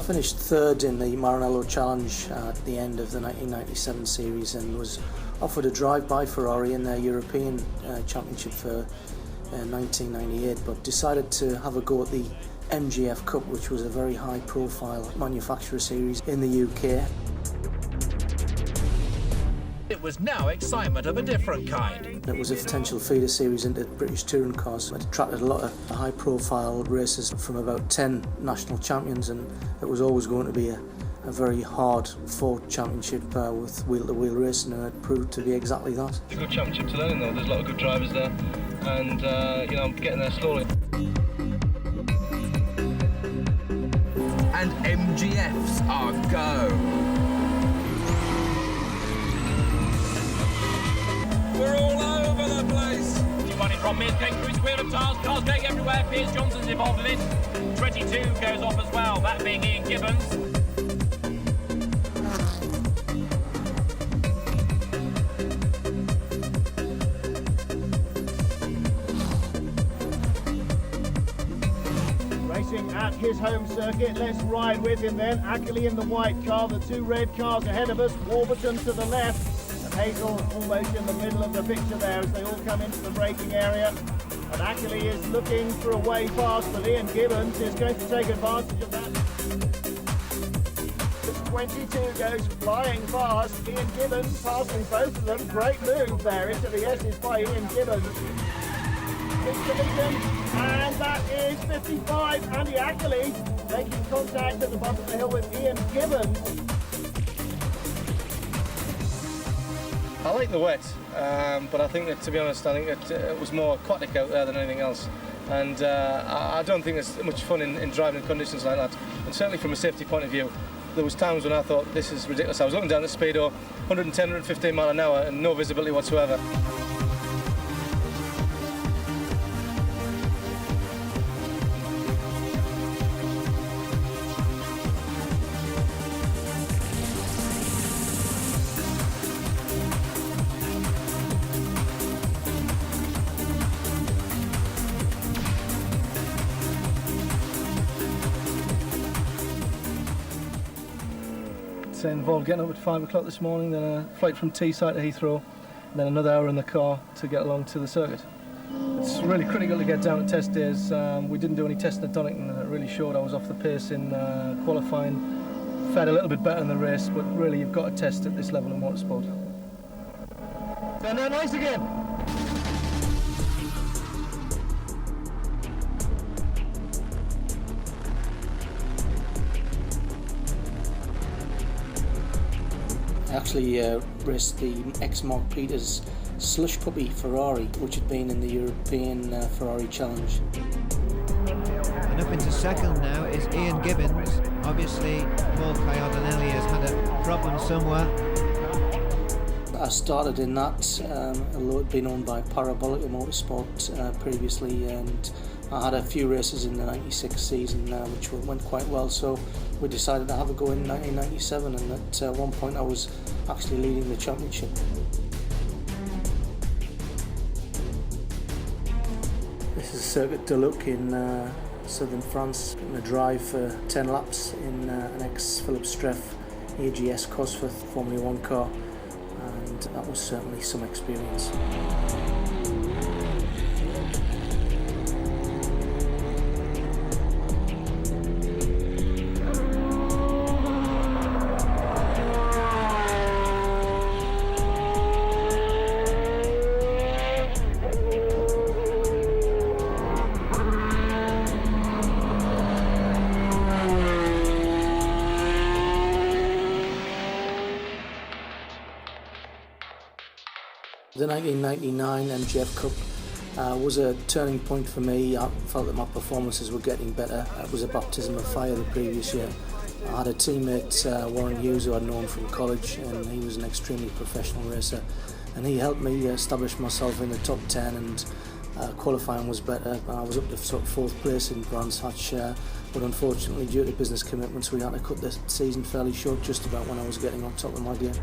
finished third in the Maranello Challenge at the end of the 1997 series and was offered a drive by Ferrari in their European Championship for 1998, but decided to have a go at the MGF Cup, which was a very high profile manufacturer series in the UK. It was now excitement of a different kind. It was a potential feeder series into British touring cars. It attracted a lot of high-profile races from about 10 national champions, and it was always going to be a very hard-fought championship with wheel-to-wheel racing, and it proved to be exactly that. It's a good championship to learn, though. There's a lot of good drivers there, and I'm getting there slowly. And MGFs are go. We're all over the place. 2-1 from Mears, going through his wheel of tires. Cars going everywhere. Piers Johnson's involved in it. 22 goes off as well, that being Ian Gibbons. Racing at his home circuit. Let's ride with him then. Ackley in the white car, the two red cars ahead of us. Warburton to the left. Hazel almost in the middle of the picture there as they all come into the braking area. And Ackley is looking for a way past, but Ian Gibbons is going to take advantage of that. This 22 goes flying past. Ian Gibbons passing both of them. Great move there into the S's by Ian Gibbons. Big collision, and that is 55. Andy Ackley making contact at the bottom of the hill with Ian Gibbons. I like the wet, but I think that, to be honest, I think it was more aquatic out there than anything else. And I don't think there's much fun in driving in conditions like that. And certainly from a safety point of view, there was times when I thought, this is ridiculous. I was looking down at speedo, 110, 115 mile an hour, and no visibility whatsoever. Involved getting up at 5 o'clock this morning, then a flight from Teesside to Heathrow, and then another hour in the car to get along to the circuit. It's really critical to get down at test days. We didn't do any testing at Donington, and it really showed. I was off the pace in qualifying, fared a little bit better in the race, but really you've got to test at this level of motorsport. Turn down nice again. I actually raced the ex-Mark Peters slush puppy Ferrari, which had been in the European Ferrari Challenge. And up into second now is Ian Gibbons. Obviously, Paul Caiardinelli has had a problem somewhere. I started in that, although it had been owned by Parabolica Motorsport previously, and I had a few races in the 96 season which went quite well, so we decided to have a go in 1997, and at one point I was actually leading the championship. This is Circuit de Luc in southern France. I'm going to drive for 10 laps in an ex-Philippe Streff AGS Cosworth Formula 1 car, and that was certainly some experience. The 1999 MGF Cup was a turning point for me. I felt that my performances were getting better. It was a baptism of fire the previous year. I had a teammate, Warren Hughes, who I'd known from college, and he was an extremely professional racer, and he helped me establish myself in the top 10, and qualifying was better. I was up to sort of 4th place in Brands Hatch, but unfortunately due to business commitments we had to cut the season fairly short just about when I was getting on top of my game.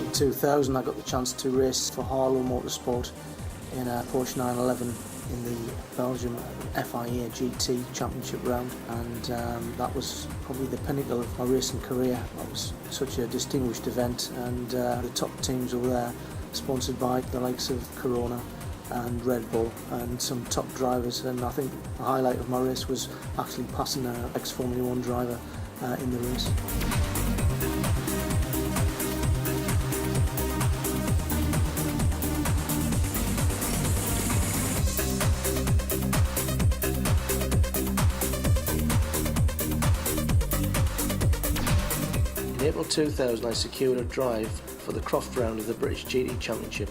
In 2000 I got the chance to race for Harlow Motorsport in a Porsche 911 in the Belgium FIA GT Championship round, and that was probably the pinnacle of my racing career. That was such a distinguished event, and the top teams over there, sponsored by the likes of Corona and Red Bull and some top drivers, and I think the highlight of my race was actually passing an ex-Formula 1 driver in the race. In April 2000 I secured a drive for the Croft round of the British GT Championship.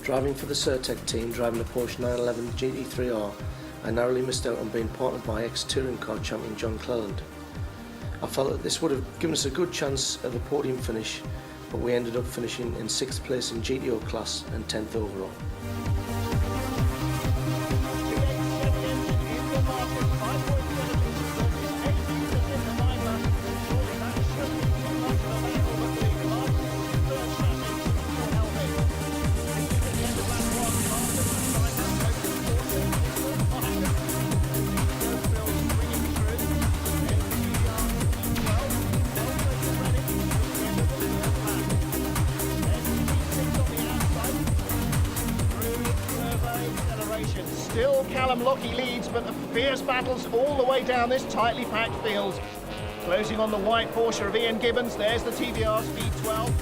Driving for the Certec team, driving the Porsche 911 GT3R, I narrowly missed out on being partnered by ex-touring car champion John Cleland. I felt that this would have given us a good chance of a podium finish, but we ended up finishing in 6th place in GTO class and 10th overall. Still Callum Lockie leads, but the fierce battles all the way down this tightly packed field. Closing on the white Porsche of Ian Gibbons, there's the TVR Speed 12.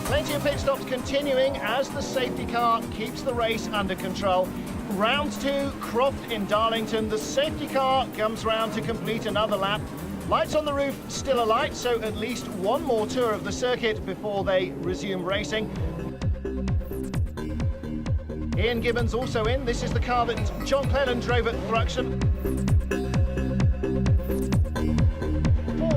Plenty of pit stops continuing as the safety car keeps the race under control. Round 2, Croft in Darlington. The safety car comes round to complete another lap. Lights on the roof still alight, so at least one more tour of the circuit before they resume racing. Ian Gibbons also in. This is the car that John Cleland drove at Thruxton.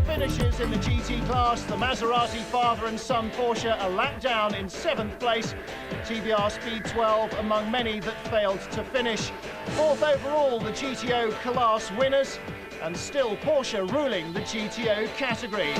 Finishes in the GT class, the Maserati father and son Porsche a lap down in 7th place. TVR Speed 12 among many that failed to finish. 4th overall, the GTO class winners, and still Porsche ruling the GTO category.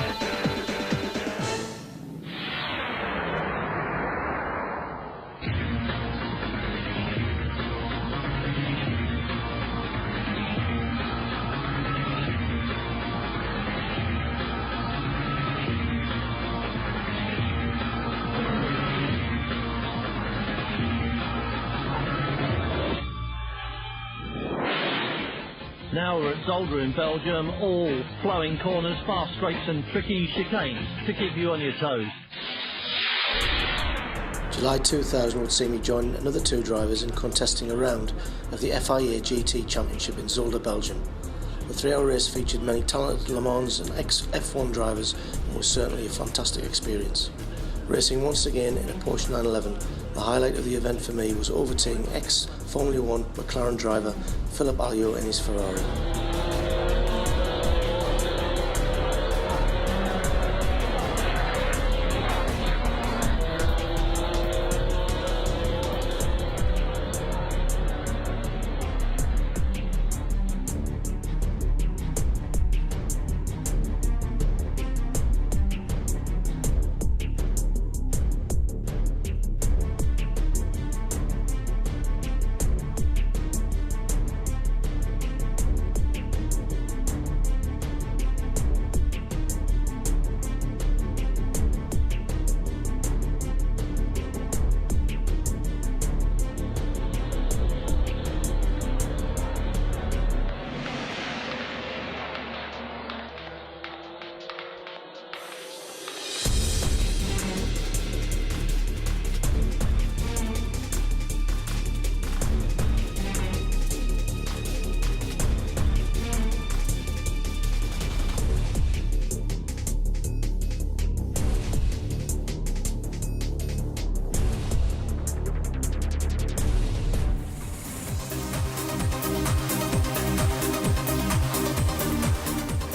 Now we're at Zolder in Belgium, all flowing corners, fast straights and tricky chicanes to keep you on your toes. July 2000 would see me join another 2 drivers in contesting a round of the FIA GT Championship in Zolder, Belgium. The 3-hour race featured many talented Le Mans and ex-F1 drivers and was certainly a fantastic experience. Racing once again in a Porsche 911, the highlight of the event for me was overtaking ex-Formula 1 McLaren driver Philippe Alliot in his Ferrari.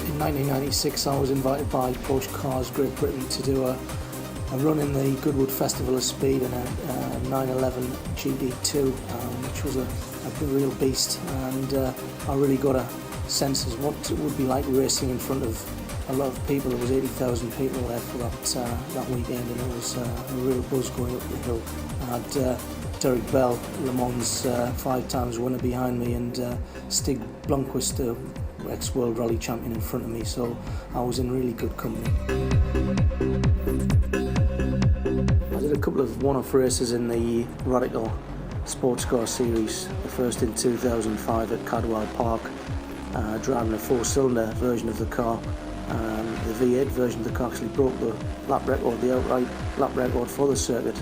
In 1996 I was invited by Porsche Cars Great Britain to do a I've run in the Goodwood Festival of Speed in a 911 GD2, which was a real beast, and I really got a sense of what it would be like racing in front of a lot of people. There was 80,000 people there for that weekend, and it was a real buzz going up the hill. I had Derek Bell, Le Mans 5 times winner behind me, and Stig Blomqvist, ex-World Rally Champion, in front of me, so I was in really good company. I did a couple of one-off races in the Radical Sports Car Series, the first in 2005 at Cadwell Park, driving a 4-cylinder version of the car. The V8 version of the car actually broke the lap record, the outright lap record for the circuit.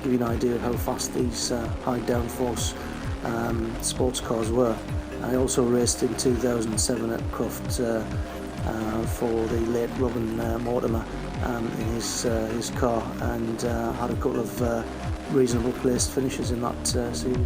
Give you an idea of how fast these high downforce sports cars were. I also raced in 2007 at Croft for the late Robin Mortimer in his car, and had a couple of reasonable placed finishes in that series.